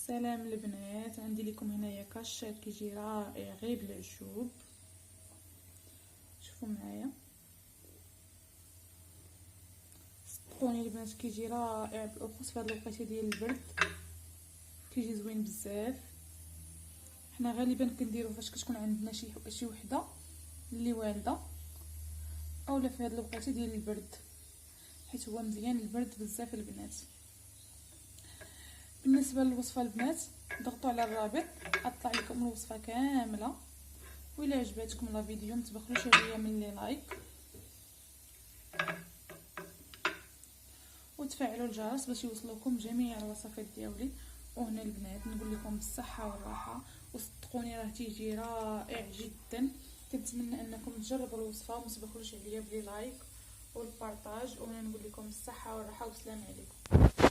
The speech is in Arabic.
سلام البنات، عندي لكم هنايا كاشير كيجي رائع غير بالعشوب. شوفوا معايا، صدقوني البنات كيجي رائع بالاخص في هاد الوقيته ديال البرد، كيجي زوين بزاف. حنا غالبا كنديروه فاش كتكون عندنا شي وحده اللي والده اولا في هاد الوقيته ديال البرد، حيت هو مزيان البرد بزاف البنات. بالنسبه للوصفه البنات ضغطوا على الرابط اطلع لكم الوصفه كامله، وإلا عجبتكم لا فيديو متبخلوش عليا من لي لايك وتفعلوا الجرس باش يوصلوكم جميع الوصفات ديالي. وهنا البنات نقول لكم بالصحه والراحه، وصدقوني راه تيجي رائع جدا. كنتمنى انكم تجربوا الوصفه وما تبخلوش عليا بلي لايك والبارطاج. وهنا نقول لكم بالصحه والراحه والسلام عليكم.